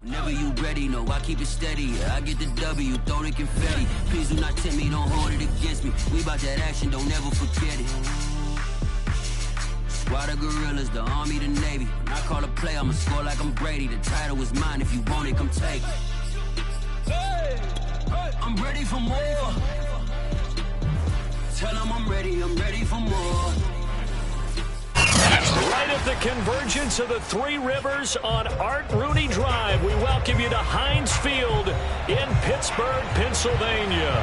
Whenever you ready, no, I keep it steady. Yeah, I get the W, throw the confetti. Please do not tempt me, don't hold it against me. We about that action, don't ever forget it. Why the gorillas, the army, the navy? When I call a play, I'ma score like I'm Brady. The title is mine, if you want it, come take it. I'm ready for more. Tell them I'm ready for more. Right at the convergence of the Three Rivers on Art Rooney Drive, we welcome you to Heinz Field in Pittsburgh, Pennsylvania.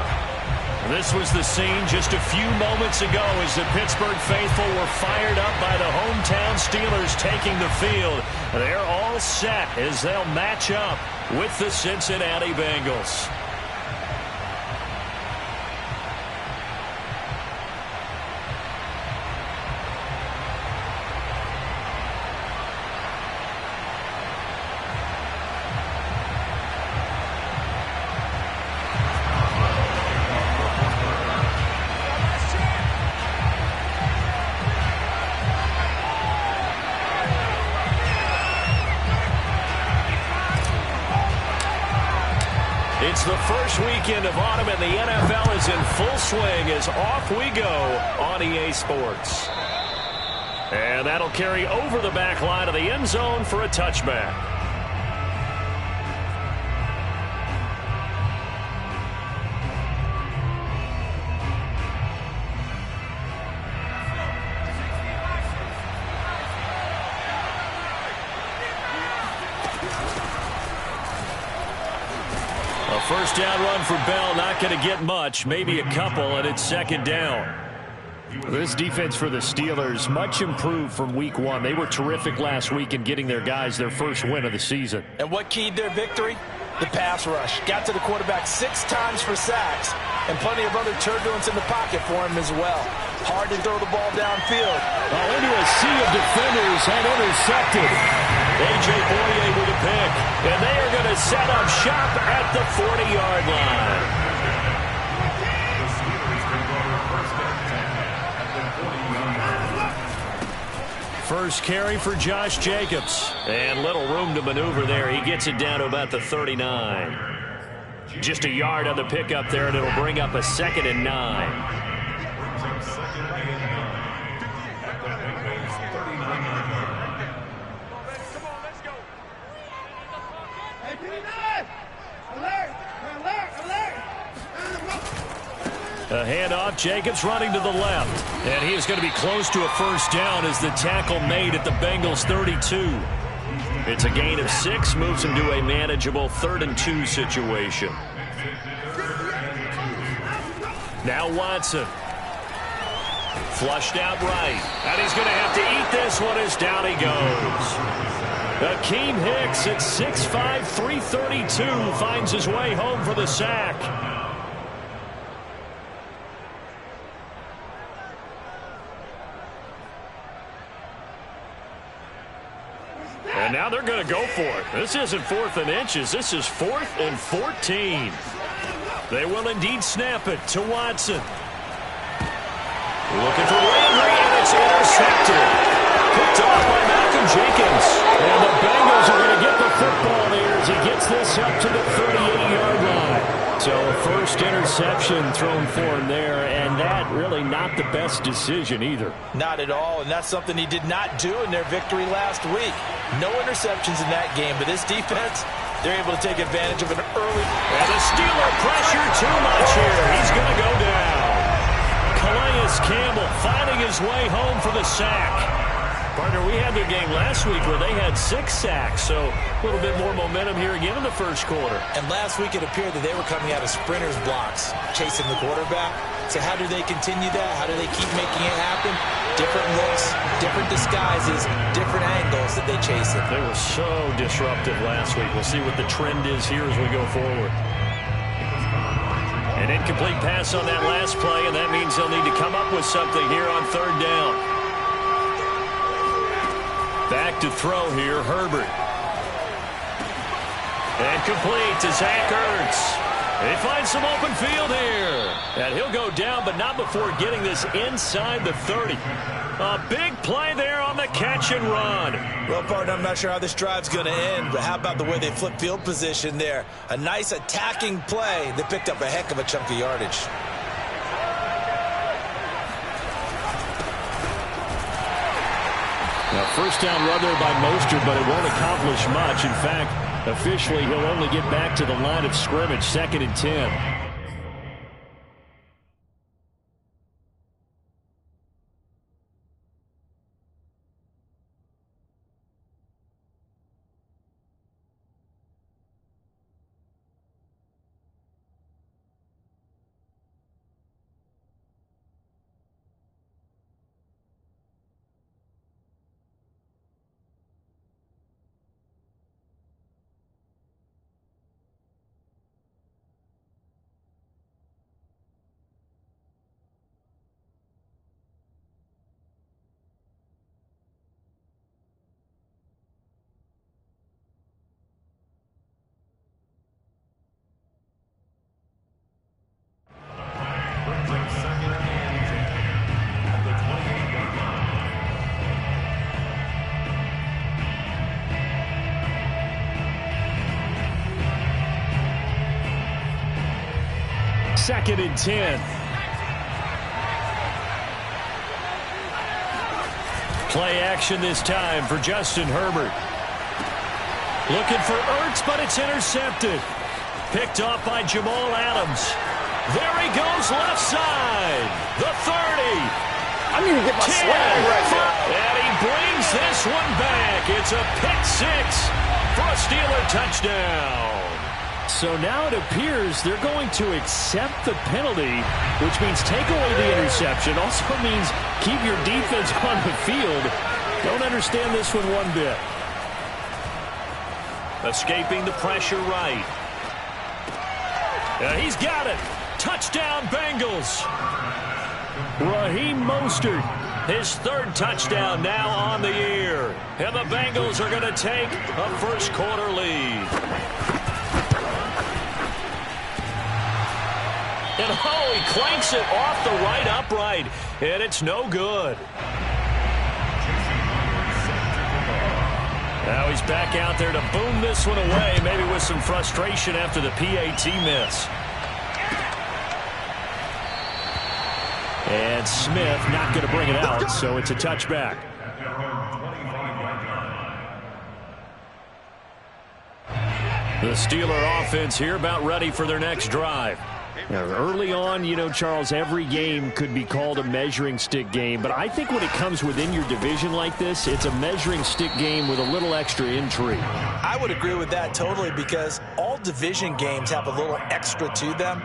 This was the scene just a few moments ago as the Pittsburgh faithful were fired up by the hometown Steelers taking the field. They're all set as they'll match up with the Cincinnati Bengals. It's the first weekend of autumn, and the NFL is in full swing as off we go on EA Sports. And that'll carry over the back line of the end zone for a touchback. First down run for Bell, not going to get much, maybe a couple, and it's second down. This defense for the Steelers, much improved from week one. They were terrific last week in getting their guys their first win of the season. And what keyed their victory? The pass rush. Got to the quarterback 6 times for sacks, and plenty of other turbulence in the pocket for him as well. Hard to throw the ball downfield. Into a sea of defenders and intercepted. A.J. Boye with a pick. And they are going to set up shop at the 40-yard line. First carry for Josh Jacobs. And little room to maneuver there. He gets it down to about the 39. Just a yard on the pickup there, and it'll bring up a 2nd and 9. A handoff, Jacobs running to the left. And he is going to be close to a first down as the tackle made at the Bengals 32. It's a gain of 6, moves him to a manageable 3rd and 2 situation. Now Watson. Flushed out right. And he's going to have to eat this one as down he goes. Akeem Hicks at 6'5", 332 finds his way home for the sack. And now they're going to go for it. This isn't 4th and inches. This is 4th and 14. They will indeed snap it to Watson. Looking for Landry, and it's intercepted. Picked off by Malcolm Jenkins. And the Bengals are going to get the football there as he gets this up to the 38-yard line. So first interception thrown for him there, and that really not the best decision either. Not at all, and that's something he did not do in their victory last week. No interceptions in that game, but this defense, they're able to take advantage of an early. And the Steeler pressure too much here. He's going to go down. Calais Campbell finding his way home for the sack. Partner, we had their game last week where they had 6 sacks, so a little bit more momentum here again in the first quarter. And last week it appeared that they were coming out of sprinters blocks, chasing the quarterback. So how do they continue that? How do they keep making it happen? Different looks, different disguises, different angles that they chase it. They were so disruptive last week. We'll see what the trend is here as we go forward. An incomplete pass on that last play, and that means they'll need to come up with something here on 3rd down. Back to throw here, Herbert. And complete to Zach Ertz. He finds some open field here. And he'll go down, but not before getting this inside the 30. A big play there on the catch and run. Well, partner, I'm not sure how this drive's going to end, but how about the way they flip field position there? A nice attacking play that picked up a heck of a chunk of yardage. Now, first down run there by Mostert, but it won't accomplish much. In fact, officially, he'll only get back to the line of scrimmage, 2nd and 10. Second and 10. Play action this time for Justin Herbert. Looking for Ertz, but it's intercepted. Picked off by Jamal Adams. There he goes left side. The 30. I need to get my swag right there. And he brings this one back. It's a pick six for a Steeler touchdown. So now it appears they're going to accept the penalty, which means take away the interception. Also means keep your defense on the field. Don't understand this one bit. Escaping the pressure right. He's got it. Touchdown, Bengals. Raheem Mostert. His 3rd touchdown now on the year. And the Bengals are going to take a first quarter lead. And oh, he clanks it off the right upright. And it's no good. Now he's back out there to boom this one away, maybe with some frustration after the PAT miss. And Smith not going to bring it out, so it's a touchback. The Steeler offense here about ready for their next drive. Now, early on, you know, Charles, every game could be called a measuring stick game. But I think when it comes within your division like this, it's a measuring stick game with a little extra intrigue. I would agree with that totally because all division games have a little extra to them.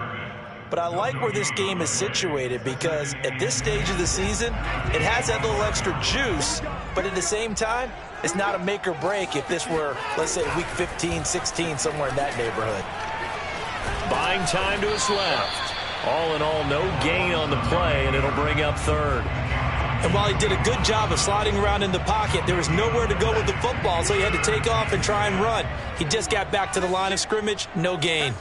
But I like where this game is situated because at this stage of the season, it has that little extra juice. But at the same time, it's not a make or break if this were, let's say, week 15, 16, somewhere in that neighborhood. Buying time to his left. All in all, no gain on the play, and it'll bring up 3rd. And while he did a good job of sliding around in the pocket, there was nowhere to go with the football, so he had to take off and try and run. He just got back to the line of scrimmage, no gain.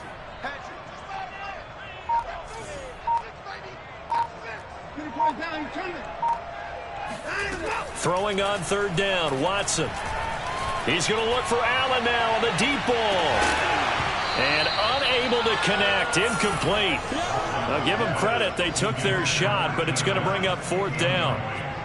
Throwing on 3rd down, Watson. He's going to look for Allen now on the deep ball. And unable to connect, incomplete. Now give them credit, they took their shot, but it's going to bring up 4th down.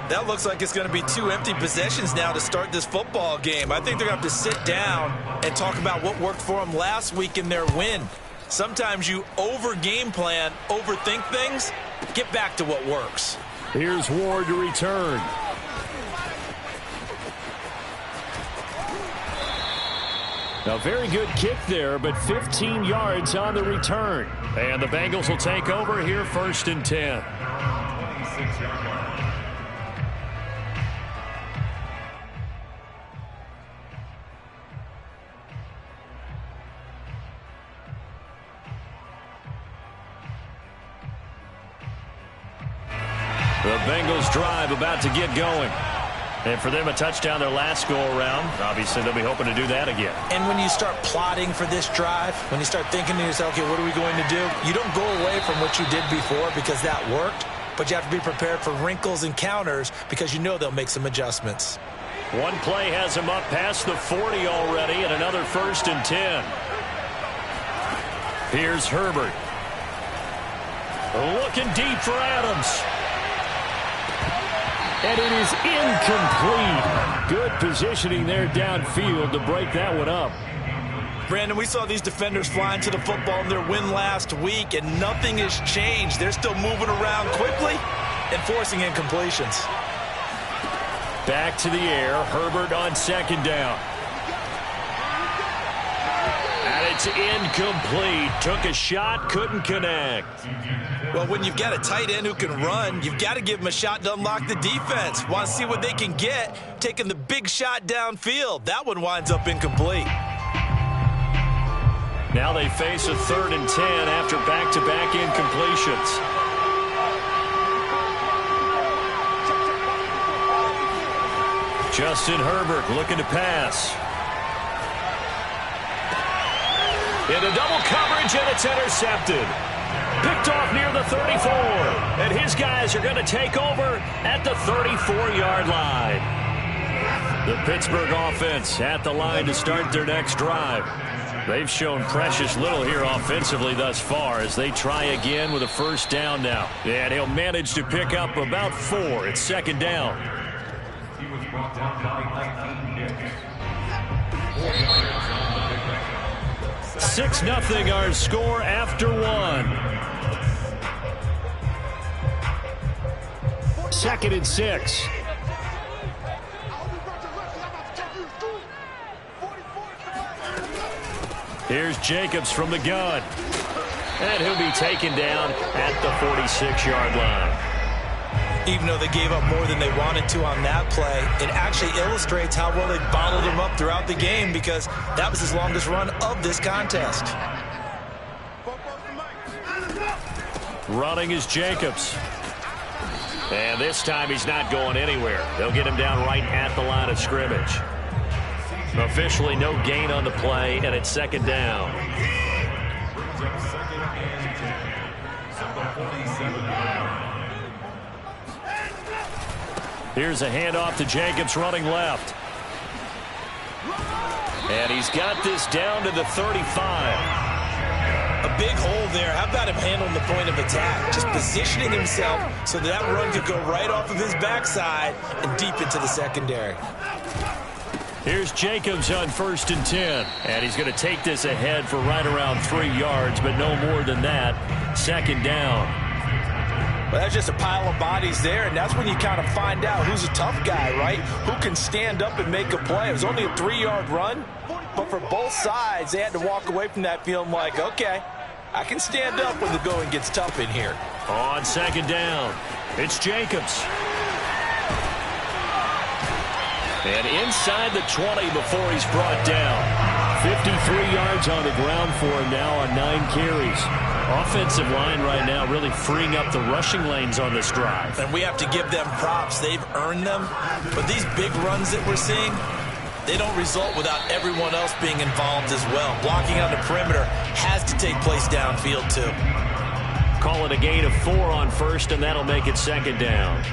That looks like it's going to be 2 empty possessions now to start this football game. I think they're going to have to sit down and talk about what worked for them last week in their win. Sometimes you over-game plan, overthink things. Get back to what works. Here's Ward to return. A very good kick there, but 15 yards on the return. And the Bengals will take over here 1st and 10. The Bengals drive about to get going. And for them, a touchdown their last go-around. Obviously, they'll be hoping to do that again. And when you start plotting for this drive, when you start thinking to yourself, okay, what are we going to do? You don't go away from what you did before because that worked, but you have to be prepared for wrinkles and counters because you know they'll make some adjustments. One play has him up past the 40 already, and another 1st and 10. Here's Herbert. Looking deep for Adams. And it is incomplete. Good positioning there downfield to break that one up. Brandon, we saw these defenders flying to the football in their win last week, and nothing has changed. They're still moving around quickly and forcing incompletions. Back to the air. Herbert on 2nd down. And it's incomplete. Took a shot, couldn't connect. Well, when you've got a tight end who can run, you've got to give him a shot to unlock the defense. Want to see what they can get, taking the big shot downfield. That one winds up incomplete. Now they face a 3rd and 10 after back-to-back incompletions. Justin Herbert looking to pass. Into double coverage, and it's intercepted. Picked off near the 34. And his guys are going to take over at the 34-yard line. The Pittsburgh offense at the line to start their next drive. They've shown precious little here offensively thus far as they try again with a 1st down now. And he'll manage to pick up about 4. It's 2nd down. 6-0 our score after 1. 2nd and 6. Here's Jacobs from the gun. And he'll be taken down at the 46-yard line. Even though they gave up more than they wanted to on that play, it actually illustrates how well they bottled him up throughout the game because that was his longest run of this contest. Running is Jacobs. And this time he's not going anywhere. They'll get him down right at the line of scrimmage. Officially no gain on the play, and it's 2nd down. Here's a handoff to Jacobs running left. And he's got this down to the 35. A big hole there. How about him handling the point of attack? Just positioning himself so that run could go right off of his backside and deep into the secondary. Here's Jacobs on 1st and 10. And he's going to take this ahead for right around 3 yards, but no more than that. 2nd down. Well, that's just a pile of bodies there, and that's when you kind of find out who's a tough guy, right? Who can stand up and make a play. It was only a 3-yard run, but for both sides, they had to walk away from that feeling like, okay, I can stand up when the going gets tough in here. On 2nd down, it's Jacobs. And inside the 20 before he's brought down. 53 yards on the ground for him now on 9 carries. Offensive line right now really freeing up the rushing lanes on this drive. And we have to give them props. They've earned them. But these big runs that we're seeing, they don't result without everyone else being involved as well. Blocking on the perimeter has to take place downfield too. Call it a gain of 4 on 1st, and that'll make it 2nd down.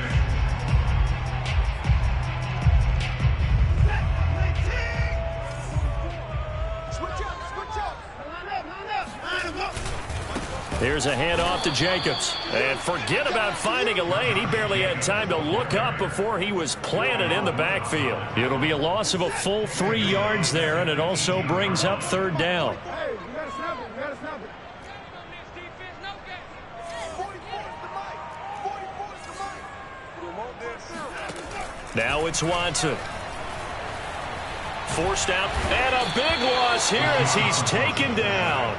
Here's a handoff to Jacobs. And forget about finding a lane. He barely had time to look up before he was planted in the backfield. It'll be a loss of a full 3 yards there, and it also brings up 3rd down. Now it's Watson. Forced out, and a big loss here as he's taken down.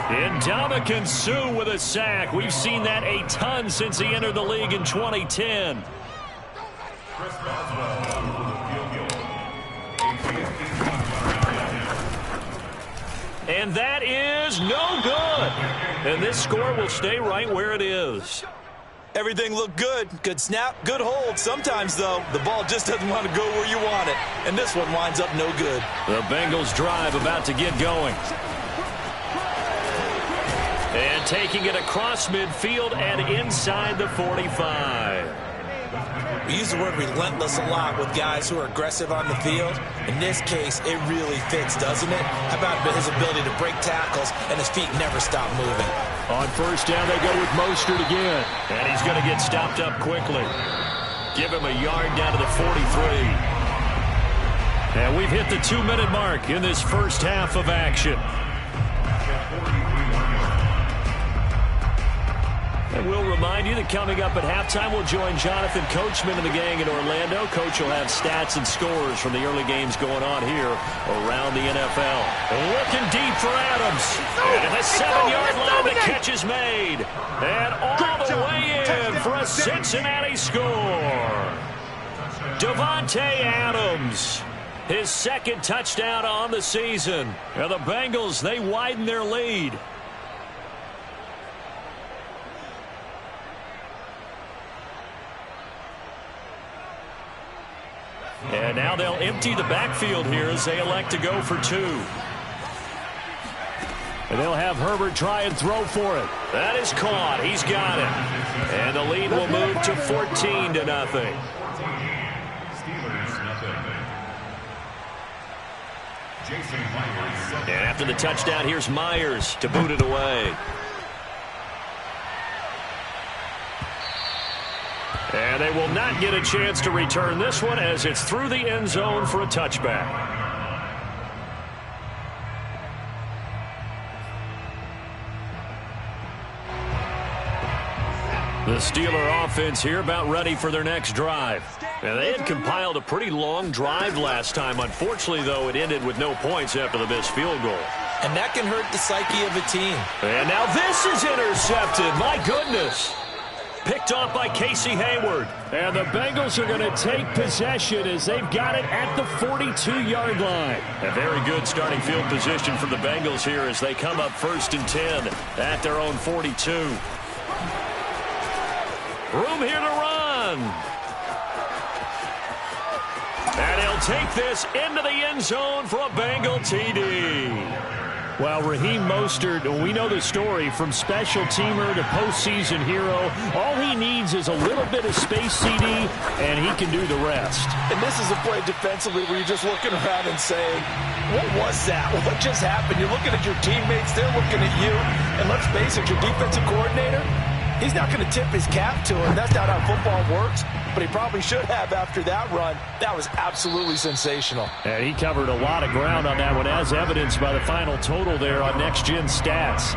Ndamukong Suh with a sack. We've seen that a ton since he entered the league in 2010. And that is no good. And this score will stay right where it is. Everything looked good. Good snap, good hold. Sometimes, though, the ball just doesn't want to go where you want it. And this one winds up no good. The Bengals drive about to get going. And taking it across midfield and inside the 45. We use the word relentless a lot with guys who are aggressive on the field. In this case, it really fits, doesn't it? How about his ability to break tackles and his feet never stop moving? On first down, they go with Mostert again. And he's going to get stopped up quickly. Give him a yard down to the 43. And we've hit the 2-minute mark in this first half of action. And we'll remind you that coming up at halftime, we'll join Jonathan Coachman and the gang in Orlando. Coach will have stats and scores from the early games going on here around the NFL. Looking deep for Adams. And at the 7-yard line, the catch is made. And all the way in for a Cincinnati score. Davante Adams, his second touchdown on the season. And the Bengals, they widen their lead. And now they'll empty the backfield here as they elect to go for 2. And they'll have Herbert try and throw for it. That is caught. He's got it. And the lead will move to 14-0. And after the touchdown, here's Myers to boot it away. And they will not get a chance to return this one as it's through the end zone for a touchback. The Steeler offense here about ready for their next drive. And they had compiled a pretty long drive last time. Unfortunately, though, it ended with no points after the missed field goal. And that can hurt the psyche of a team. And now this is intercepted. My goodness. Picked off by Casey Hayward. And the Bengals are going to take possession as they've got it at the 42-yard line. A very good starting field position for the Bengals here as they come up 1st and 10 at their own 42. Room here to run. And he'll take this into the end zone for a Bengal TD. Well, Raheem Mostert, we know the story, from special teamer to postseason hero. All he needs is a little bit of space, CD, and he can do the rest. And this is a play defensively where you're just looking around and saying, what was that? What just happened? You're looking at your teammates, they're looking at you. And let's face it, your defensive coordinator, he's not going to tip his cap to him. That's not how football works. But he probably should have after that run. That was absolutely sensational. And he covered a lot of ground on that one, as evidenced by the final total there on Next Gen Stats.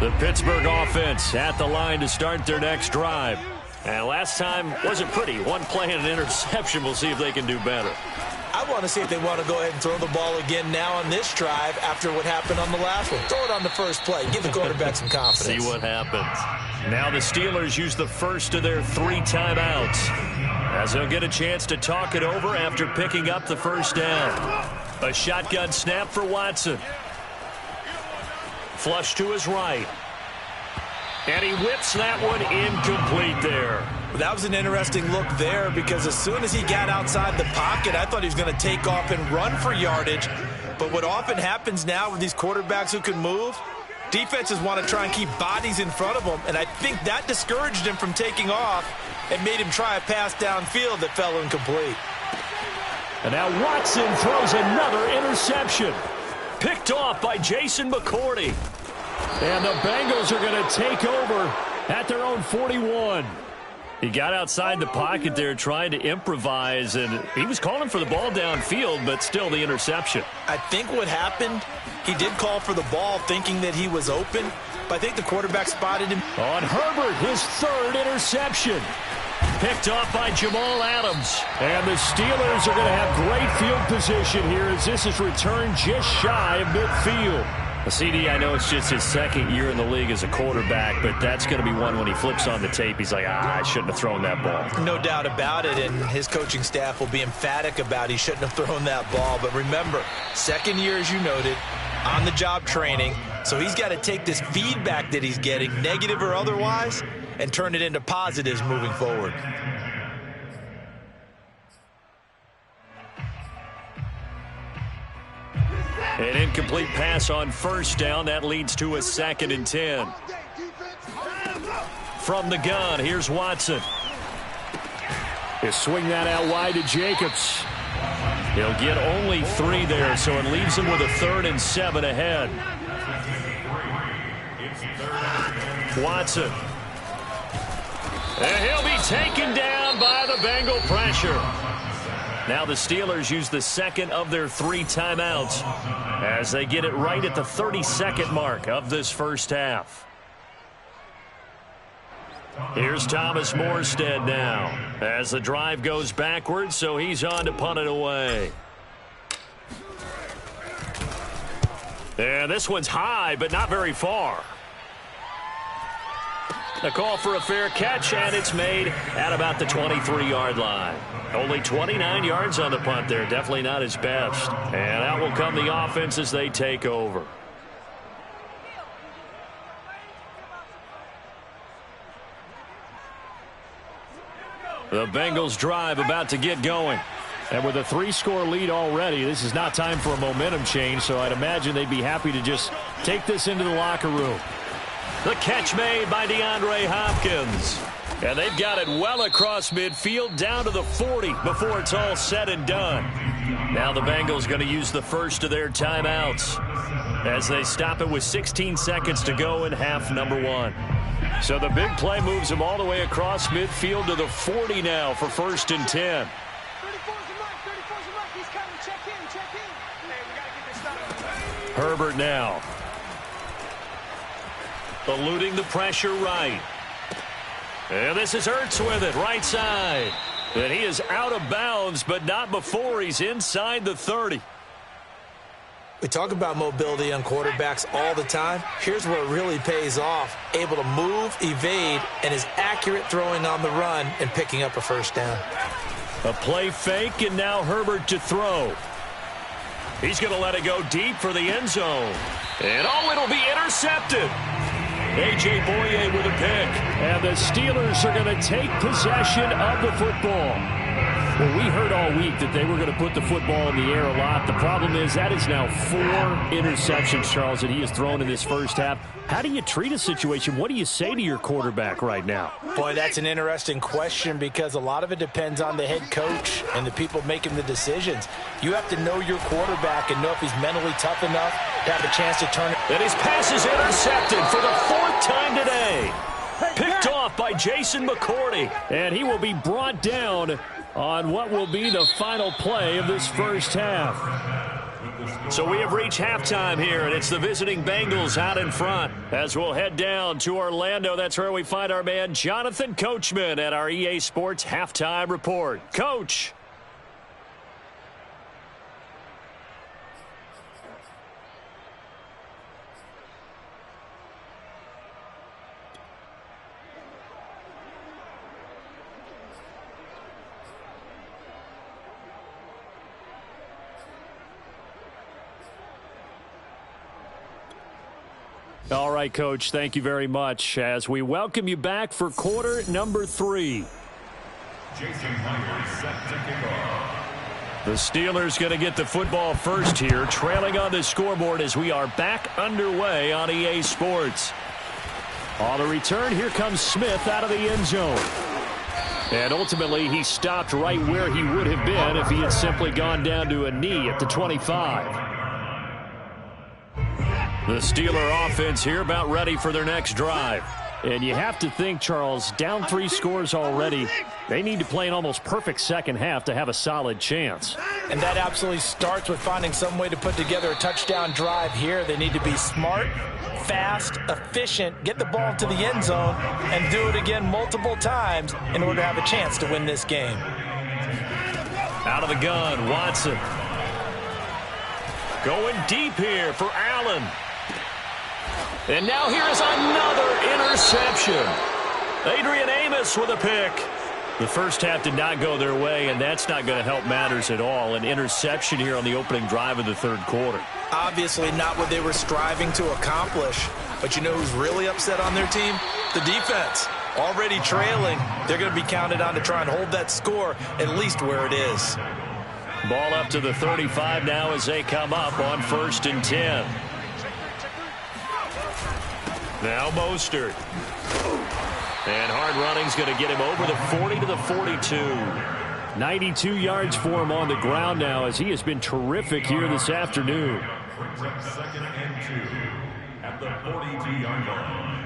The Pittsburgh offense at the line to start their next drive. And last time wasn't pretty. One play and an interception. We'll see if they can do better. I want to see if they want to go ahead and throw the ball again now on this drive after what happened on the last one. Throw it on the first play. Give the quarterback some confidence. See what happens. Now the Steelers use the first of their 3 timeouts as they'll get a chance to talk it over after picking up the first down. A shotgun snap for Watson. Flush to his right. And he whips that one incomplete there. That was an interesting look there because as soon as he got outside the pocket, I thought he was going to take off and run for yardage. But what often happens now with these quarterbacks who can move, defenses want to try and keep bodies in front of them, and I think that discouraged him from taking off and made him try a pass downfield that fell incomplete. And now Watson throws another interception. Picked off by Jason McCourty. And the Bengals are going to take over at their own 41. He got outside the pocket there trying to improvise, and he was calling for the ball downfield, but still the interception. I think what happened, he did call for the ball thinking that he was open, but I think the quarterback spotted him. On Herbert, his 3rd interception. Picked off by Jamal Adams. And the Steelers are going to have great field position here as this is returned just shy of midfield. CD, I know it's just his 2nd year in the league as a quarterback, but that's going to be one when he flips on the tape. He's like, I shouldn't have thrown that ball. No doubt about it, and his coaching staff will be emphatic about he shouldn't have thrown that ball. But remember, 2nd year, as you noted, on-the-job training, so he's got to take this feedback that he's getting, negative or otherwise, and turn it into positives moving forward. An incomplete pass on first down. That leads to a 2nd and 10. From the gun, here's Watson. He'll swing that out wide to Jacobs. He'll get only 3 there, so it leaves him with a 3rd and 7 ahead. Watson. And he'll be taken down by the Bengal pressure. Now the Steelers use the 2nd of their 3 timeouts as they get it right at the 32nd mark of this first half. Here's Thomas Morstead now as the drive goes backwards, so he's on to punt it away. And this one's high, but not very far. The call for a fair catch, and it's made at about the 23-yard line. Only 29 yards on the punt there. Definitely not his best. And out will come the offense as they take over. The Bengals drive about to get going. And with a 3-score lead already, this is not time for a momentum change, so I'd imagine they'd be happy to just take this into the locker room. The catch made by DeAndre Hopkins. And they've got it well across midfield down to the 40 before it's all said and done. Now the Bengals going to use the first of their timeouts as they stop it with 16 seconds to go in half number 1. So the big play moves them all the way across midfield to the 40 now for 1st and 10. Herbert now. Eluding the pressure right. And this is Ertz with it, right side. And he is out of bounds, but not before he's inside the 30. We talk about mobility on quarterbacks all the time. Here's where it really pays off. Able to move, evade, and is accurate throwing on the run and picking up a first down. A play fake, and now Herbert to throw. He's going to let it go deep for the end zone. And it'll be intercepted. A.J. Boye with a pick. And the Steelers are going to take possession of the football. Well, we heard all week that they were going to put the football in the air a lot. The problem is that is now 4 interceptions, Charles, that he has thrown in this first half. How do you treat a situation? What do you say to your quarterback right now? Boy, that's an interesting question because a lot of it depends on the head coach and the people making the decisions. You have to know your quarterback and know if he's mentally tough enough to have a chance to turn it. And his pass is intercepted for the 4th time today. Picked off by Jason McCourty. And he will be brought down on what will be the final play of this first half. So we have reached halftime here, and it's the visiting Bengals out in front. As we'll head down to Orlando, that's where we find our man Jonathan Coachman at our EA Sports Halftime Report. Coach. All right, Coach, thank you very much as we welcome you back for quarter number 3. The Steelers going to get the football first here, trailing on the scoreboard as we are back underway on EA Sports. On the return, here comes Smith out of the end zone. And ultimately, he stopped right where he would have been if he had simply gone down to a knee at the 25. The Steeler offense here about ready for their next drive. And you have to think, Charles, down 3 scores already. They need to play an almost perfect second half to have a solid chance. And that absolutely starts with finding some way to put together a touchdown drive here. They need to be smart, fast, efficient, get the ball to the end zone, and do it again multiple times in order to have a chance to win this game. Out of the gun, Watson. Going deep here for Allen. And now here is another interception. Adrian Amos with a pick. The first half did not go their way, and that's not going to help matters at all. An interception here on the opening drive of the third quarter. Obviously not what they were striving to accomplish. But you know who's really upset on their team? The defense. Already trailing, they're going to be counted on to try and hold that score at least where it is. Ball up to the 35 now as they come up on 1st and 10. Now Mostert. And hard running's going to get him over the 40 to the 42. 92 yards for him on the ground now as he has been terrific here this afternoon. 2nd and 2 at the 42-yard line.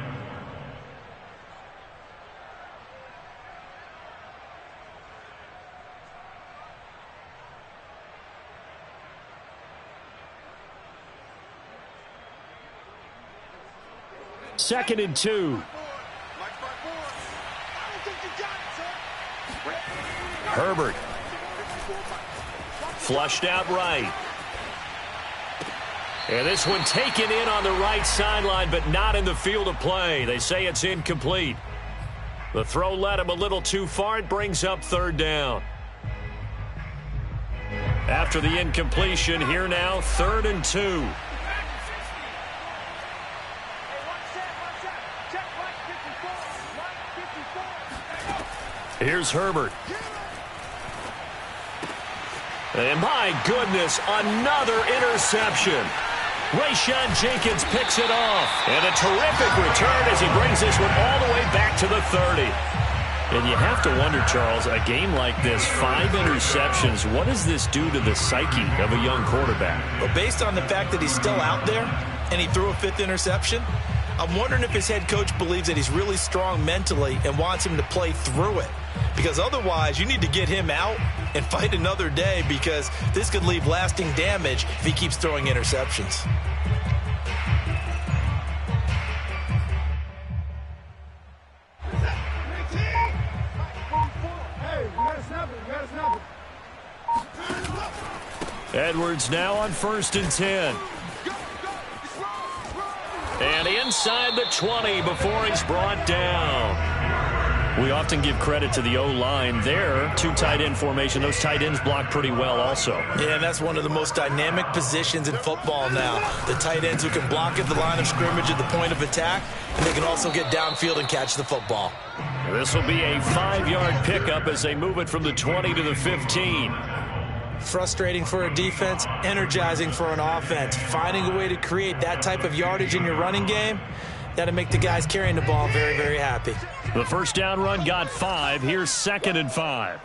Second and 2. Herbert. Flushed out right. And this one taken in on the right sideline, but not in the field of play. They say it's incomplete. The throw led him a little too far. It brings up 3rd down. After the incompletion, here now, 3rd and 2. Here's Herbert. And my goodness, another interception. Rayshawn Jenkins picks it off. And a terrific return as he brings this one all the way back to the 30. And you have to wonder, Charles, a game like this, 5 interceptions, what does this do to the psyche of a young quarterback? Well, based on the fact that he's still out there and he threw a 5th interception, I'm wondering if his head coach believes that he's really strong mentally and wants him to play through it. Because otherwise, you need to get him out and fight another day, because this could leave lasting damage if he keeps throwing interceptions. Edwards now on 1st and 10. And inside the 20 before he's brought down. We often give credit to the O-line there. 2 tight end formation. Those tight ends block pretty well also. Yeah, and that's one of the most dynamic positions in football now. The tight ends who can block at the line of scrimmage at the point of attack, and they can also get downfield and catch the football. This will be a 5-yard pickup as they move it from the 20 to the 15. Frustrating for a defense, energizing for an offense. Finding a way to create that type of yardage in your running game, that'll make the guys carrying the ball very, very happy. The first down run got 5. Here's 2nd and 5.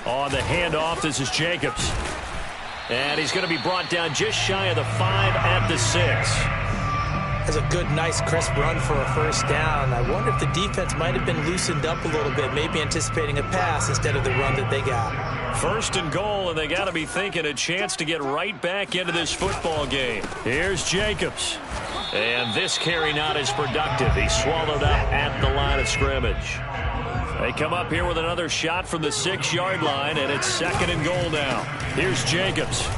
On the handoff, this is Jacobs. And he's going to be brought down just shy of the 5 at the 6. That's a good, nice, crisp run for a first down. I wonder if the defense might have been loosened up a little bit, maybe anticipating a pass instead of the run that they got. 1st and goal, and they got to be thinking a chance to get right back into this football game. Here's Jacobs. And this carry not as productive. He's swallowed up at the line of scrimmage. They come up here with another shot from the 6-yard line, and it's 2nd and goal now. Here's Jacobs.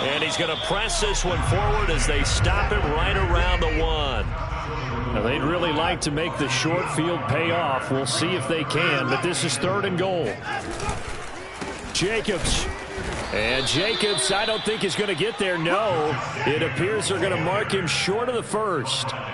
And he's going to press this one forward as they stop him right around the 1. Now, they'd really like to make the short field pay off. We'll see if they can, but this is 3rd and goal. Jacobs. And Jacobs, I don't think is going to get there. No, it appears they're going to mark him short of the 1st.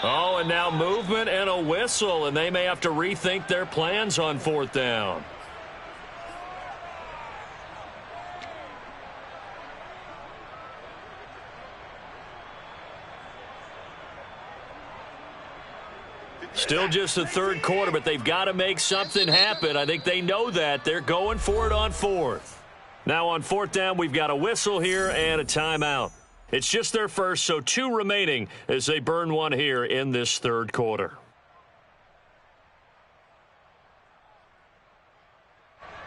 Oh, and now movement and a whistle, and they may have to rethink their plans on 4th down. Still just the 3rd quarter, but they've got to make something happen. I think they know that. They're going for it on 4th. Now on 4th down, we've got a whistle here and a timeout. It's just their first, so 2 remaining as they burn one here in this 3rd quarter.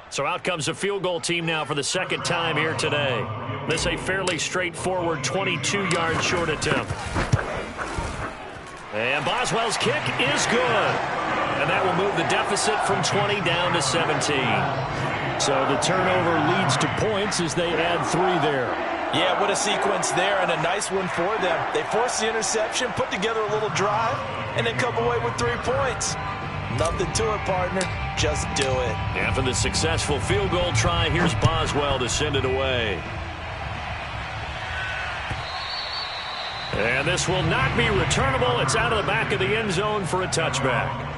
So out comes the field goal team now for the 2nd time here today. This a fairly straightforward 22-yard short attempt. And Boswell's kick is good. And that will move the deficit from 20 down to 17. So the turnover leads to points as they add 3 there. Yeah, what a sequence there, and a nice one for them. They forced the interception, put together a little drive, and then come away with 3 points. Nothing to it, partner. Just do it. After the successful field goal try, here's Boswell to send it away. And this will not be returnable. It's out of the back of the end zone for a touchback.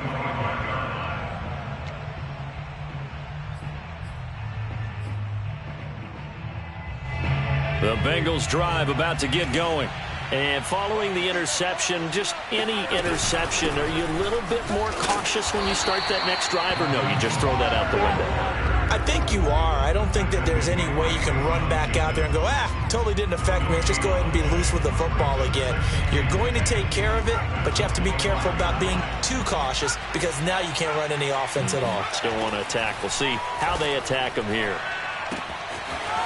The Bengals drive about to get going. And following the interception, just any interception, are you a little bit more cautious when you start that next drive, or no, you just throw that out the window? I think you are. I don't think that there's any way you can run back out there and go, totally didn't affect me. Let's just go ahead and be loose with the football again. You're going to take care of it, but you have to be careful about being too cautious because now you can't run any offense at all. Still want to attack. We'll see how they attack him here.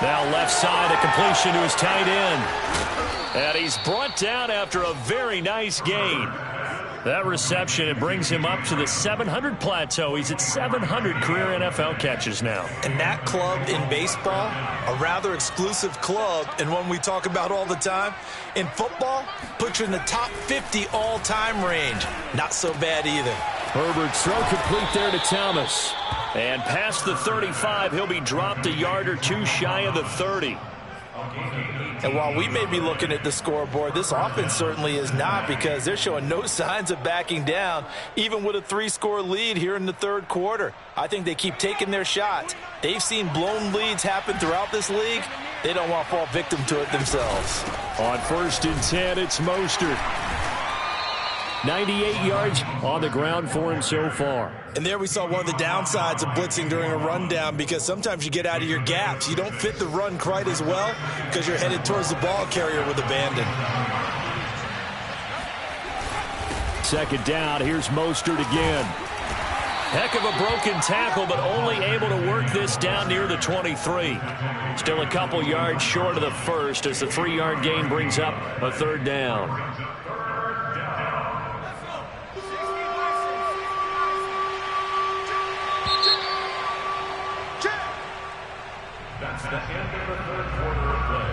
Now left side, a completion to his tight end. And he's brought down after a very nice gain. That reception, it brings him up to the 700 plateau. He's at 700 career NFL catches now. And that club in baseball, a rather exclusive club, and one we talk about all the time. In football, puts you in the top 50 all-time range. Not so bad either. Herbert's throw complete there to Thomas. And past the 35, he'll be dropped a yard or two shy of the 30. And while we may be looking at the scoreboard, this offense certainly is not, because they're showing no signs of backing down, even with a 3-score lead here in the third quarter. I think they keep taking their shots. They've seen blown leads happen throughout this league. They don't want to fall victim to it themselves. On 1st and 10, it's Mostert. 98 yards on the ground for him so far. And there we saw one of the downsides of blitzing during a rundown, because sometimes you get out of your gaps. You don't fit the run quite as well because you're headed towards the ball carrier with abandon. 2nd down, here's Mostert again. Heck of a broken tackle, but only able to work this down near the 23. Still a couple yards short of the first as the 3-yard gain brings up a 3rd down. That's the end of the third quarter of play.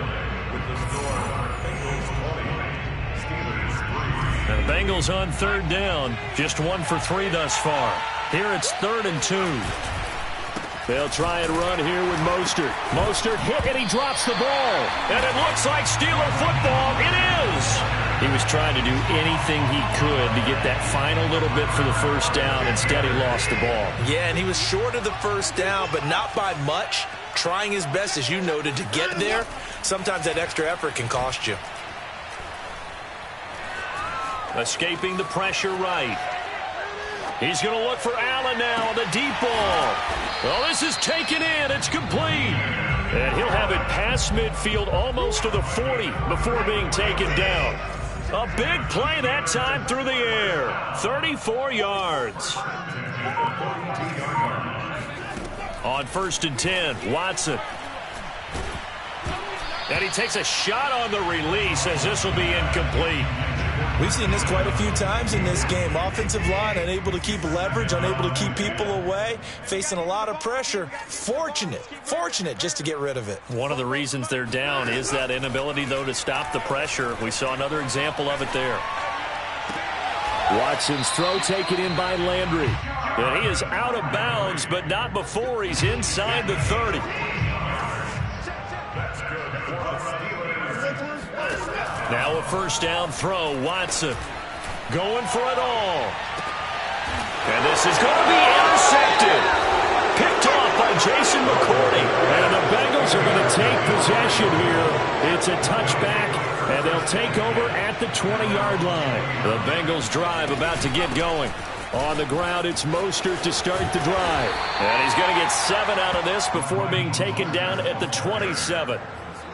With the score, Bengals 20, Steelers 3. And the Bengals on 3rd down. Just 1 for 3 thus far. Here it's 3rd and 2. They'll try and run here with Mostert. Mostert hit and he drops the ball. And it looks like Steeler football. It is. He was trying to do anything he could to get that final little bit for the 1st down. Instead, he lost the ball. Yeah, and he was short of the 1st down, but not by much. Trying his best, as you noted, to get there. Sometimes that extra effort can cost you. Escaping the pressure right. He's going to look for Allen now on the deep ball. Well, this is taken in. It's complete. And he'll have it past midfield almost to the 40 before being taken down. A big play that time through the air. 34 yards. On 1st and 10, Watson. And he takes a shot on the release as this will be incomplete. We've seen this quite a few times in this game. Offensive line unable to keep leverage, unable to keep people away, facing a lot of pressure. Fortunate just to get rid of it. One of the reasons they're down is that inability, though, to stop the pressure. We saw another example of it there. Watson's throw taken in by Landry. And he is out of bounds, but not before he's inside the 30. Now a 1st down throw. Watson going for it all. And this is going to be intercepted. Picked off by Jason McCourty. And the Bengals are going to take possession here. It's a touchback, and they'll take over at the 20-yard line. The Bengals drive about to get going. On the ground, it's Mostert to start the drive. And he's going to get 7 out of this before being taken down at the 27.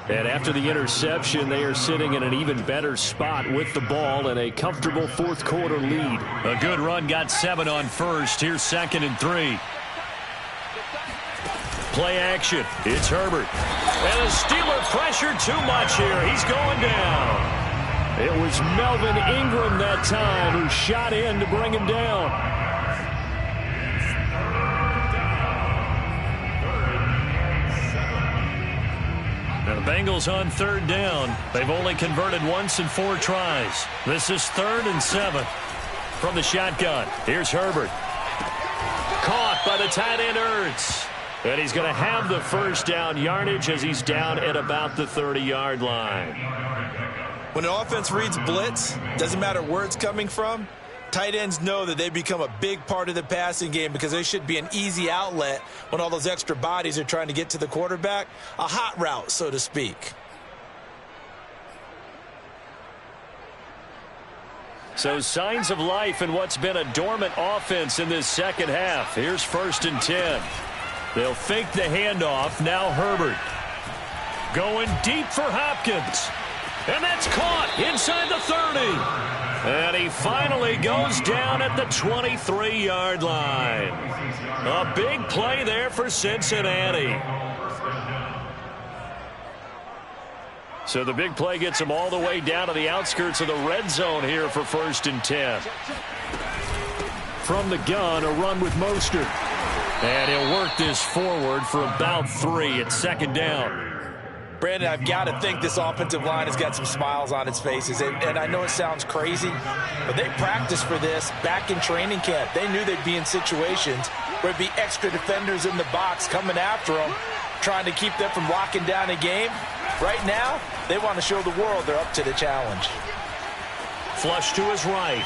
And after the interception, they are sitting in an even better spot with the ball and a comfortable 4th quarter lead. A good run got 7 on 1st. Here's 2nd and 3. Play action. It's Herbert. And the Steeler pressure too much here. He's going down. It was Melvin Ingram that time who shot in to bring him down. And the Bengals on 3rd down. They've only converted once in 4 tries. This is 3rd and 7 from the shotgun. Here's Herbert. up by the tight end, Ertz. And he's going to have the first down yardage as he's down at about the 30-yard line. When the offense reads blitz, doesn't matter where it's coming from, tight ends know that they become a big part of the passing game because they should be an easy outlet when all those extra bodies are trying to get to the quarterback. A hot route, so to speak. So signs of life in what's been a dormant offense in this second half. Here's 1st and 10. They'll fake the handoff. Now Herbert going deep for Hopkins. And that's caught inside the 30. And he finally goes down at the 23-yard line. A big play there for Cincinnati. So the big play gets him all the way down to the outskirts of the red zone here for 1st and 10. From the gun, a run with Mostert. And he'll work this forward for about 3 at 2nd down. Brandon, I've got to think this offensive line has got some smiles on its faces. And I know it sounds crazy, but they practiced for this back in training camp. They knew they'd be in situations where it'd be extra defenders in the box coming after them, trying to keep them from locking down a game. Right now, they want to show the world they're up to the challenge. Flush to his right.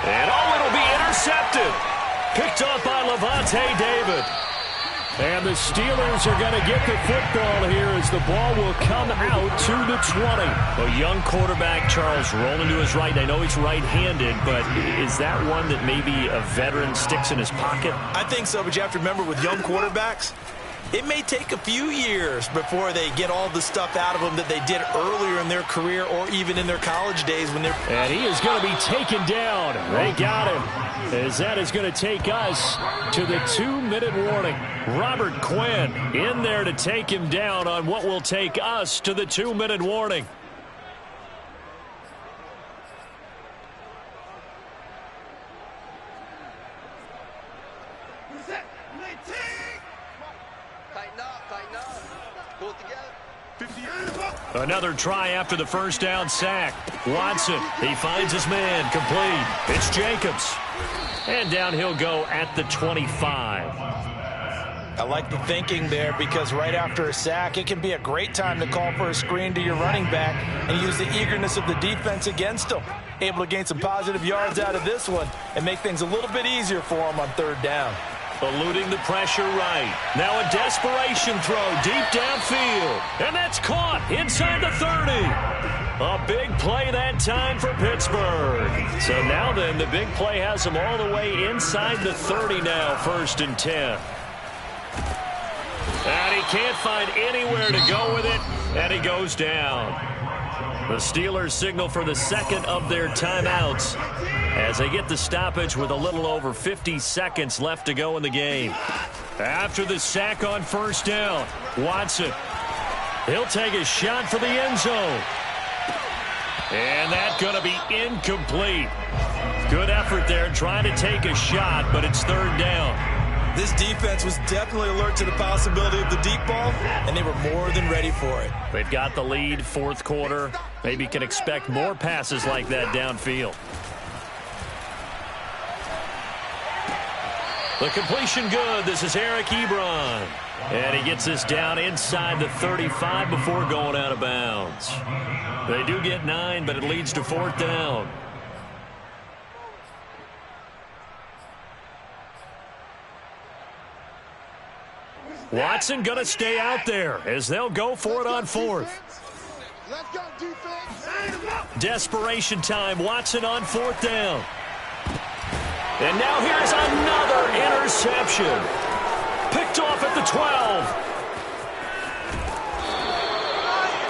And it'll be intercepted. Picked off by Levante David. And the Steelers are going to get the football here as the ball will come out to the 20. A young quarterback, Charles, rolling to his right. I know he's right-handed, but is that one that maybe a veteran sticks in his pocket? I think so, but you have to remember with young quarterbacks, it may take a few years before they get all the stuff out of them that they did earlier in their career or even in their college days when they're... And he is going to be taken down. They got him. As that is going to take us to the 2-minute warning. Robert Quinn in there to take him down on what will take us to the 2-minute warning. Another try after the first down sack. Watson, he finds his man, complete. It's Jacobs. And down he'll go at the 25. I like the thinking there because right after a sack, it can be a great time to call for a screen to your running back and use the eagerness of the defense against them. Able to gain some positive yards out of this one and make things a little bit easier for them on 3rd down. Eluding the pressure right. Now a desperation throw deep downfield. And that's caught inside the 30. A big play that time for Pittsburgh. So now then, the big play has them all the way inside the 30 now, 1st and 10. And he can't find anywhere to go with it, and he goes down. The Steelers signal for the second of their timeouts as they get the stoppage with a little over 50 seconds left to go in the game. After the sack on 1st down, Watson, he'll take a shot for the end zone. And that's going to be incomplete. Good effort there trying to take a shot, but it's 3rd down. This defense was definitely alert to the possibility of the deep ball, and they were more than ready for it. They've got the lead, 4th quarter. Maybe can expect more passes like that downfield. The completion good. This is Eric Ebron. And he gets this down inside the 35 before going out of bounds. They do get 9, but it leads to 4th down. Watson going to stay out there as they'll go for it on 4th. Let's go, defense. Desperation time. Watson on 4th down. And now here's another interception. Picked off at the 12.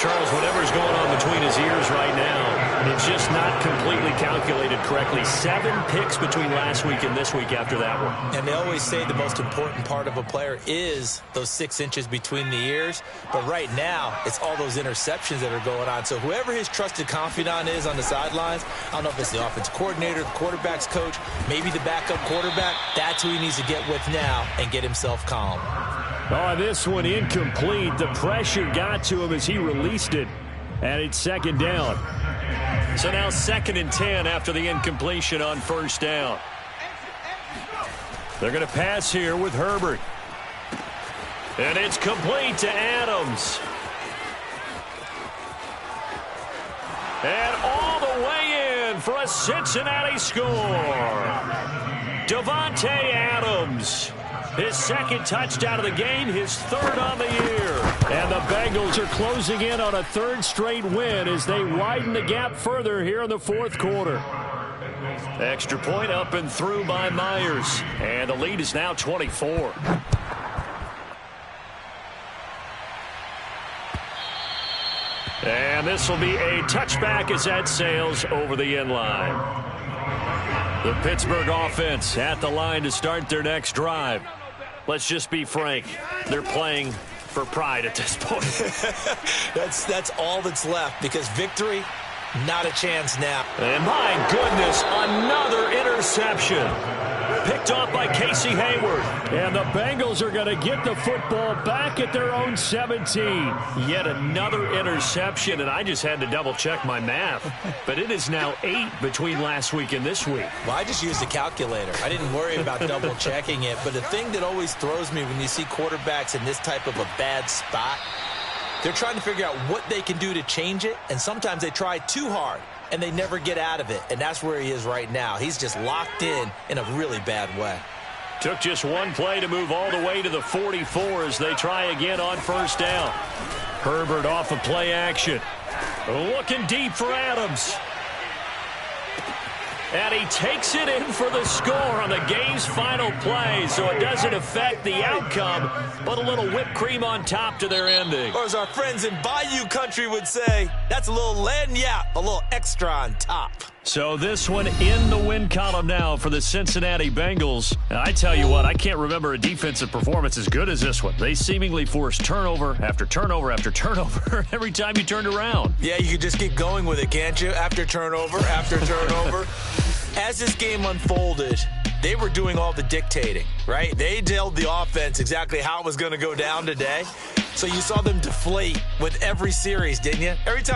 Charles, whatever's going on between his ears right now, it's just not completely calculated correctly. 7 picks between last week and this week after that one. And they always say the most important part of a player is those 6 inches between the ears. But right now, it's all those interceptions that are going on. So whoever his trusted confidant is on the sidelines, I don't know if it's the offensive coordinator, the quarterback's coach, maybe the backup quarterback, that's who he needs to get with now and get himself calm. Oh, this one incomplete. The pressure got to him as he released it. And it's 2nd down. So now 2nd and 10 after the incompletion on 1st down. They're going to pass here with Herbert. And it's complete to Adams. And all the way in for a Cincinnati score. Davante Adams. His second touchdown of the game, his third on the year. And the Bengals are closing in on a third straight win as they widen the gap further here in the fourth quarter. Extra point up and through by Myers. And the lead is now 24. And this will be a touchback as that sails over the end line. The Pittsburgh offense at the line to start their next drive. Let's just be frank. They're playing for pride at this point. That's all that's left, because victory, not a chance now. And my goodness, another interception. Picked off by Casey Hayward. And the Bengals are going to get the football back at their own 17. Yet another interception, and I just had to double-check my math. But it is now 8 between last week and this week. Well, I just used a calculator. I didn't worry about double-checking it. But the thing that always throws me when you see quarterbacks in this type of a bad spot, they're trying to figure out what they can do to change it, and sometimes they try too hard, and they never get out of it, and that's where he is right now. He's just locked in a really bad way. Took just one play to move all the way to the 44 as they try again on first down. Herbert off of play action. Looking deep for Adams. And he takes it in for the score on the game's final play, so it doesn't affect the outcome, but a little whipped cream on top to their ending. Or as our friends in Bayou Country would say, that's a little lagniappe, a little extra on top. So this one in the win column now for the Cincinnati Bengals. And I tell you what, I can't remember a defensive performance as good as this one. They seemingly forced turnover after turnover after turnover every time you turned around. Yeah, you could just keep going with it, can't you? After turnover, after turnover. As this game unfolded, they were doing all the dictating, right? They told the offense exactly how it was going to go down today. So you saw them deflate with every series, didn't you? Every time